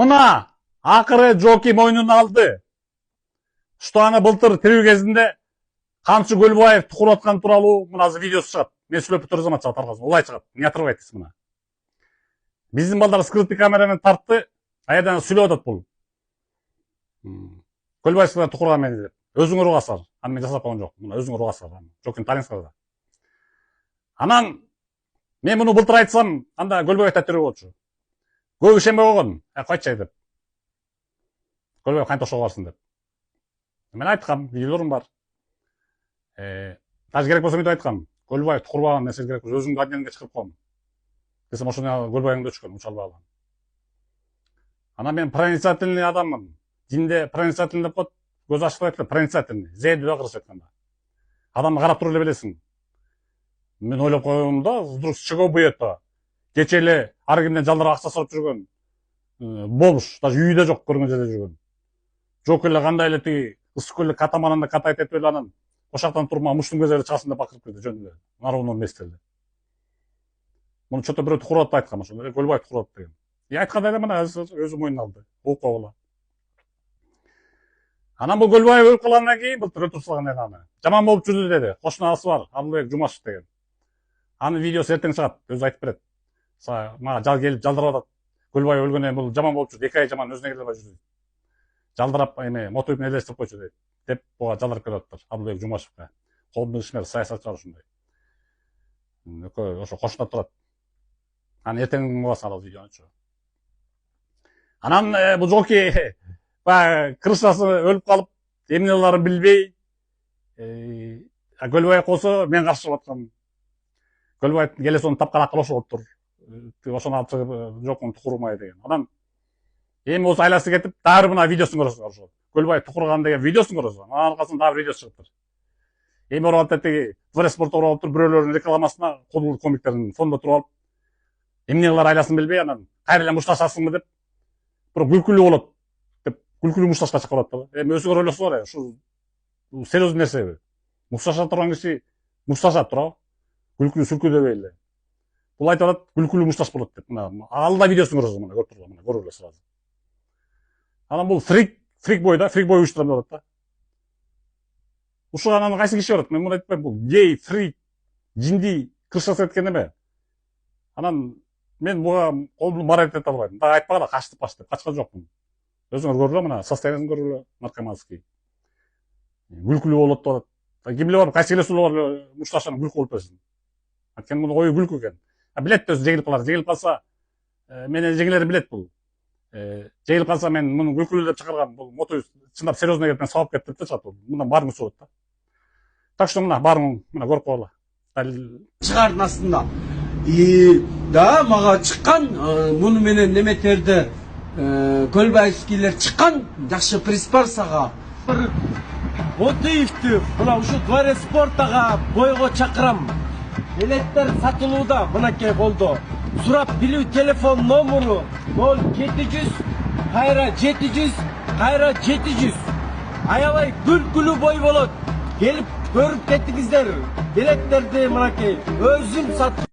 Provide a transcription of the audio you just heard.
Мына акыры Жоки мойнуна алды. Что аны былтыр тирүү кезинде Камчы Көлбаев tukуруп аткан тууралуу мына азыр видеосу чыгат. Мен сүйлөп турсам замат чыгат аркасынан. Улай чыгат. Не отрывай дейсиз мына. Биздин балдар скрытый камера менен тартты. Аярдан сүйлөп атат бул. Көлбаевскага tukурган мени деп. Өзүңөр угасыңар. Аны мен жасап койгон жок. Мына өзүңөр угасыңар. Жокин таниңиздар да. Анан мен муну былтыр айтсам, анда Көлбаев да тирүү болчу. Көп ишенбей койгон. Койчу деп. Көлбаев кантип ошого барсын деп. Мен айткам, видеолорум бар. Даже керек болсо мынтип айткам. Көлбаев tukурбаган нерсе керек болсо өзүңдүн аднеңге чыгырып койгом. Десем ошону Көлбаевдин өчкөн, учалбай алган. Анан мен проницательный адаммын. Динде проницательный деп коет, көз ачык айтты, проницательный. Зейди да кыргызча айтканда. Адамды карап туруп эле билесиң. Мен ойлоп койдум да, вдруг с чего бы это? Кече эле ар кимден жалдырап акча сурап жүргөн. Бомж, даже үйдө жок, көргөн жерде жүргөн. Жок эле кандай эле тиги ысык эле катаманында катайт этип эле анан ошактан туруп муштун көзү эле чыгасын деп акырып кирди жөн эле. Наровно местелде. Муну чото бирөө tukуруп атып айткан ошондо эле Көлбаев tukуруп атты деген. Айтканда эле мына өзү мойнуна алды. Угуп койгула. Анан бул Көлбаев өлүп калгандан кийин былтыр өлтүрүп салган эле аны. Жаман болуп жүрдү деди. Кошунасы бар, Абылбек Жумашев деген. Анын видеосу эртең чыгат, өзү айтып берет. Мага жал келип жалдырап атат. Көлбаев өлгөндөн бул жаман болуп жүрдү. 2 ай жаман өзүнө келе албай жүрдү. Жалдырап мотоюпун элестирип койчу деп буга жалдырып келип атыптыр Абылбек Жумашевке. Коомдук ишмер, саясатчылар ушундай. Ошо кошуна турат. Аны эртең угасыңар ал видеонучу. Анан бул Жоки баягы крышасы өлүп калып, эмне кылаарын билбей, Көлбаев болсо мен каршы чыгып аткам. Көлбаев келесону тапкан акыл ошо болуптур. Ошону алып чыгып Жокуну tukурмай деген. Анан эми болсо айласы кетип, дагы мына видеосун көрөсүңөр ошо. Көлбаев tukурган деген видеосун көрөсүңөр. Анан аркасынан дагы видеосу чыгыптыр. Эми оруп атат тиги Дворец спорта оруп туруп бирөөлөрдүн рекламасына колдуу комиктердин фондо туруп алып, эмне кылар айласын билбей, анан кайра эле мушташасыңбы деп, бирок күлкүлүү болот деп, күлкүлүү мушташка чакырып атат да. Эми өзүңөр ойлосоңор, ушул серьездүү нерсеби? Мушташа турган киши мушташа турабы? Күлкүлүү сүркү дебей эле. Бул айтып атат, күлкүлүү мушташ болот деп. Мына ал да видеосун көрөсүңөр, мына көрүп туруңар, мына көрүп эле сразу. Анан бул фрик бой да, фрик бой уюштурам деп атат да. Ушуга анан кайсы киши барат? Мен муну айтпайм, бул гей, фрик, жинди крышасы кеткен эме. Анан мен буга колду марайт эте албайм. Дагы айтпагыла, качты паш деп, качкан жокмун. Өзүңөр көрүлө, мына состояниесин көрүлө, наркоманский. Күлкүлүү болот деп атат. Ким эле барып, кайсы келесулуу бар мушташаны күлкү болуп берсин. Анткени муну ою күлкү экен. Билет өзү жеңилип калар. Жеңилип калса, менен жеңилерин билет бул. Жеңилип калса мен муну күлкүлүү деп чакыргам, бул мотою чындап серьезно келип мен сабап кетти деп чыгат бул. Мындан баарыңыз болот да. Так что мына баарың мына көрүп койгула. Чыгардын астында. Да, мага чыккан, муну менен неметерди Көлбаевскийлер чыккан, жакшы приспарсага. Мотоевди мына ушу Дворец спортага бойго чакырам. Билеттер сатылууда, мынакей болду. Сурап билүү телефон номеру 0700 кайра 700 кайра 700. Аябай күлкүлүү бой болот. Келип көрүп кетиңиздер. Билеттерди мынакей өзүм сатып